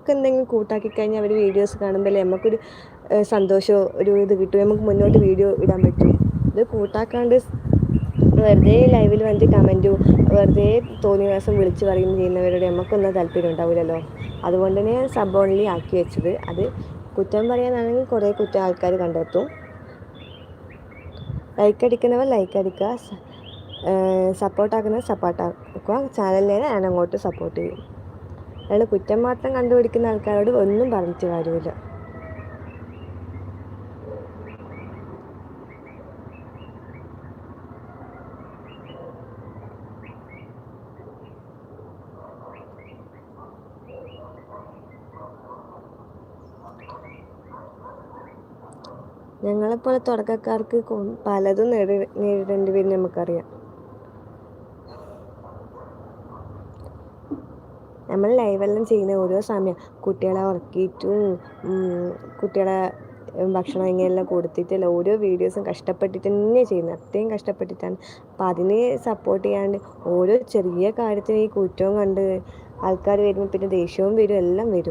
നമുക്ക് എന്തെങ്കിലും കൂട്ടാക്കി കഴിഞ്ഞാൽ അവർ വീഡിയോസ് കാണുമ്പോഴല്ലേ നമുക്കൊരു സന്തോഷമോ ഒരു ഇത് കിട്ടും, നമുക്ക് മുന്നോട്ട് വീഡിയോ ഇടാൻ പറ്റും. ഇത് കൂട്ടാക്കാണ്ട് വെറുതെ ലൈവിൽ വന്നിട്ട് കമൻറ്റും വെറുതെ തോന്നിയ ദിവസം വിളിച്ച് പറയുകയും ചെയ്യുന്നവരോട് നമുക്കൊന്നും താല്പര്യം ഉണ്ടാവില്ലല്ലോ. അതുകൊണ്ട് തന്നെ സബ് ഓൺലി ആക്കി വെച്ചത്. അത് കുറ്റം പറയാനാണെങ്കിൽ കുറേ കുറ്റം ആൾക്കാർ കണ്ടെത്തും. ലൈക്ക് അടിക്കുന്നവർ ലൈക്ക് അടിക്കുക, സപ്പോർട്ടാക്കുന്നവർ സപ്പോർട്ടാക്കുക. ചാനലിനെ ഞാൻ അങ്ങോട്ട് സപ്പോർട്ട് ചെയ്യും. അയാൾ കുറ്റം മാത്രം കണ്ടുപിടിക്കുന്ന ആൾക്കാരോട് ഒന്നും പറഞ്ഞിട്ട് കാര്യമില്ല. ഞങ്ങളെപ്പോലെ തുടക്കക്കാർക്ക് പലതും നേരിടേണ്ടി വരും, നമുക്കറിയാം. നമ്മൾ ലൈവെല്ലാം ചെയ്യുന്ന ഓരോ സമയം കുട്ടികളെ ഉറക്കിയിട്ടും കുട്ടികളെ ഭക്ഷണം ഇങ്ങനെയെല്ലാം കൊടുത്തിട്ടല്ല ഓരോ വീഡിയോസും കഷ്ടപ്പെട്ടിട്ട് തന്നെ ചെയ്യുന്നത്, അത്രയും കഷ്ടപ്പെട്ടിട്ടാണ്. അപ്പം അതിന് സപ്പോർട്ട് ചെയ്യാണ്ട് ഓരോ ചെറിയ കാര്യത്തിന് ഈ കുറ്റവും കണ്ട് ആൾക്കാർ വരുമ്പോൾ പിന്നെ ദേഷ്യവും വരും, എല്ലാം വരും.